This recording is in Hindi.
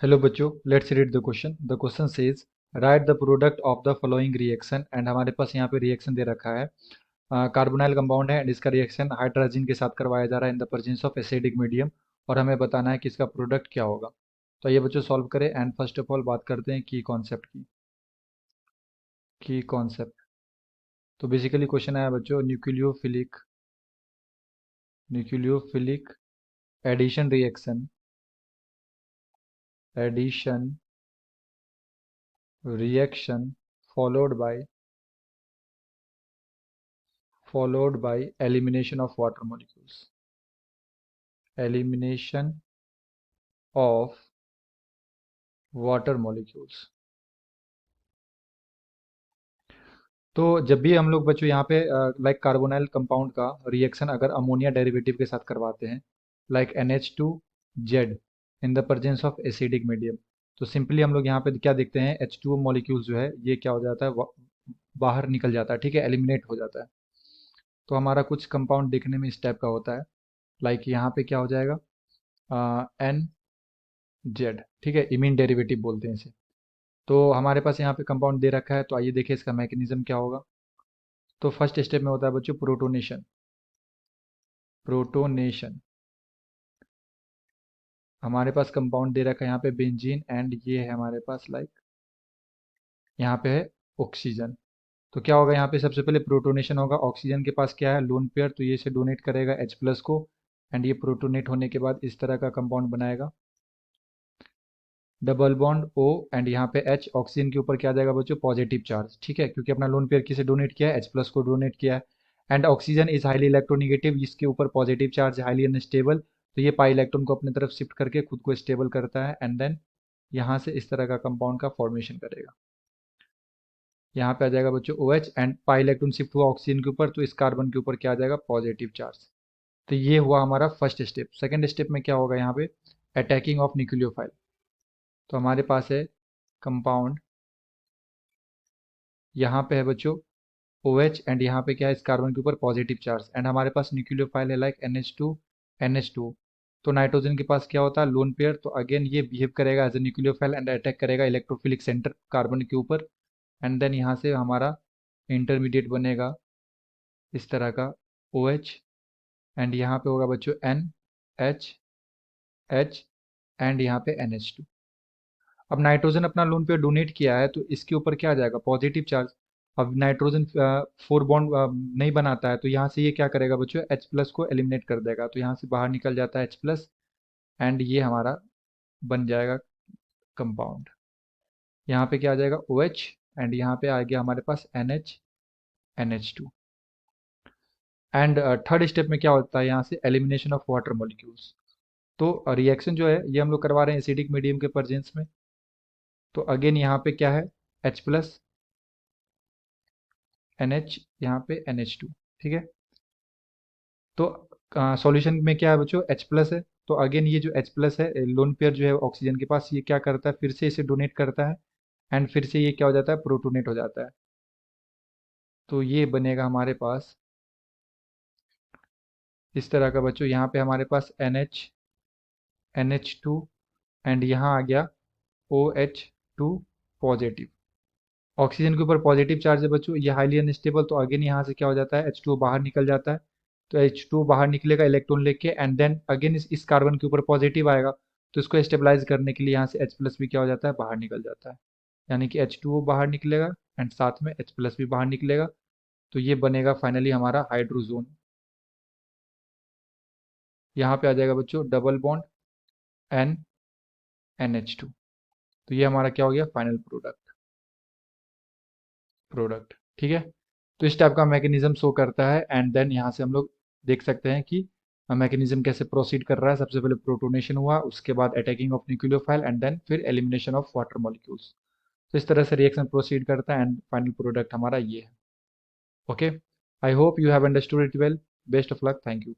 हेलो बच्चों, let's read the question. The question says right the product of the following reaction. And हमारे पास यहाँ पे रिएक्शन दे रखा है। कार्बोनाइल कंपाउंड है एंड इसका रिएक्शन हाइड्रोजन के साथ करवाया जा रहा है in the presence of acidic medium. और हमें बताना है कि इसका प्रोडक्ट क्या होगा। तो ये बच्चों सॉल्व करें। एंड फर्स्ट ऑफ ऑल बात करते हैं की कॉन्सेप्ट की कॉन्सेप्ट। तो बेसिकली क्वेश्चन आया बच्चों, nucleophilic addition reaction followed by elimination of water molecules। तो जब भी हम लोग बच्चों यहाँ पे लाइक कार्बोनाइल कंपाउंड का रिएक्शन अगर अमोनिया डेरिवेटिव के साथ करवाते हैं, like NH2Z in the presence of acidic medium, तो सिंपली हम लोग यहाँ पे क्या देखते हैं, H2O मॉलिक्यूल जो है ये क्या हो जाता है, बाहर निकल जाता है। ठीक है, एलिमिनेट हो जाता है। तो हमारा कुछ कंपाउंड देखने में इस टाइप का होता है। लाइक यहाँ पे क्या हो जाएगा, NZ। ठीक है, इमीन डेरिवेटिव बोलते हैं इसे। तो हमारे पास यहाँ पे कंपाउंड दे रखा है, तो आइए देखिए इसका मैकेनिज्म क्या होगा। तो फर्स्ट स्टेप में होता है बच्चों प्रोटोनेशन। हमारे पास कंपाउंड दे रखा है यहाँ पे बेंजीन, एंड ये है हमारे पास लाइक यहाँ पे है ऑक्सीजन। तो क्या होगा, यहाँ पे सबसे पहले प्रोटोनेशन होगा। ऑक्सीजन के पास क्या है, लोन पेयर, तो ये इसे डोनेट करेगा H+ को। एंड ये प्रोटोनेट होने के बाद इस तरह का कंपाउंड बनाएगा, डबल बॉन्ड O। एंड यहाँ पे H, ऑक्सीजन के ऊपर क्या आ जाएगा बच्चों, पॉजिटिव चार्ज। ठीक है, क्योंकि अपना लोन पेयर किसे डोनेट किया है, H+ को डोनेट किया है। And oxygen is highly electronegative, इसके ऊपर पॉजिटिव चार्ज, हाईली अनस्टेबल। तो ये पाई इलेक्ट्रॉन को अपनी तरफ शिफ्ट करके खुद को स्टेबल करता है। एंड देन यहाँ से इस तरह का कंपाउंड का फॉर्मेशन करेगा। यहाँ पे आ जाएगा बच्चों OH, and pi electron shift हुआ ऑक्सीजन के ऊपर, तो इस कार्बन के ऊपर क्या आ जाएगा, पॉजिटिव चार्ज। तो ये हुआ हमारा फर्स्ट स्टेप। सेकेंड स्टेप में क्या होगा, यहाँ पे अटैकिंग ऑफ न्यूक्लियोफाइल। तो हमारे पास है कंपाउंड, यहाँ पे है बच्चों OH, एंड यहाँ पे क्या है, इस कार्बन के ऊपर पॉजिटिव चार्ज। एंड हमारे पास न्यूक्लियोफाइल है लाइक NH2 तो नाइट्रोजन के पास क्या होता है, लोन पेयर। तो अगेन ये बिहेव करेगा as a nucleophile and attack करेगा इलेक्ट्रोफिलिक सेंटर कार्बन के ऊपर। एंड देन यहाँ से हमारा इंटरमीडिएट बनेगा इस तरह का OH, एंड यहाँ पे होगा बच्चों NH एंड यहाँ पे NH2। अब नाइट्रोजन अपना लोन पेयर डोनेट किया है, तो इसके ऊपर क्या आ जाएगा, पॉजिटिव चार्ज। अब नाइट्रोजन 4 बॉन्ड नहीं बनाता है, तो यहाँ से ये क्या करेगा बच्चों, H+ को एलिमिनेट कर देगा। तो यहाँ से बाहर निकल जाता है H+, एंड ये हमारा बन जाएगा कंपाउंड। यहाँ पे क्या आ जाएगा OH, एंड यहाँ पे आ गया हमारे पास NH2। एंड थर्ड स्टेप में क्या होता है, यहाँ से एलिमिनेशन ऑफ वाटर मॉलिक्यूल्स। तो रिएक्शन जो है ये हम लोग करवा रहे हैं एसिडिक मीडियम के प्रेजेंस में। तो अगेन यहाँ पे क्या है, H+, NH, यहाँ पे NH2। ठीक है, तो सॉल्यूशन में क्या है बच्चों, H+ है। तो अगेन ये जो H+ है, लोन पेयर जो है ऑक्सीजन के पास, ये क्या करता है, फिर से इसे डोनेट करता है। एंड फिर से ये क्या हो जाता है, प्रोटोनेट हो जाता है। तो ये बनेगा हमारे पास इस तरह का बच्चों। यहाँ पे हमारे पास NH2, एंड यहाँ आ गया OH2 पॉजिटिव। ऑक्सीजन के ऊपर पॉजिटिव चार्ज है बच्चों, ये हाईली अनस्टेबल। तो अगेन यहाँ से क्या हो जाता है, H2O बाहर निकल जाता है। तो H2O बाहर निकलेगा इलेक्ट्रॉन लेके, एंड देन अगेन इस कार्बन के ऊपर पॉजिटिव आएगा। तो इसको स्टेबलाइज करने के लिए यहाँ से H+ भी क्या हो जाता है, बाहर निकल जाता है। यानी कि H2O बाहर निकलेगा एंड साथ में H+ भी बाहर निकलेगा। तो ये बनेगा फाइनली हमारा हाइड्रोजोन। यहाँ पे आ जाएगा बच्चों डबल बॉन्ड N NH2। तो ये हमारा क्या हो गया, फाइनल प्रोडक्ट। ठीक है, तो इस टाइप का मैकेनिज्म शो करता है। एंड देन यहाँ से हम लोग देख सकते हैं कि मैकेनिज्म कैसे प्रोसीड कर रहा है। सबसे पहले प्रोटोनेशन हुआ, उसके बाद attacking of nucleophile, and then फिर एलिमिनेशन ऑफ वाटर मॉलिक्यूल्स। तो इस तरह से रिएक्शन प्रोसीड करता है, एंड फाइनल प्रोडक्ट हमारा ये है। Okay, I hope you have understood it well. Best of luck, thank you.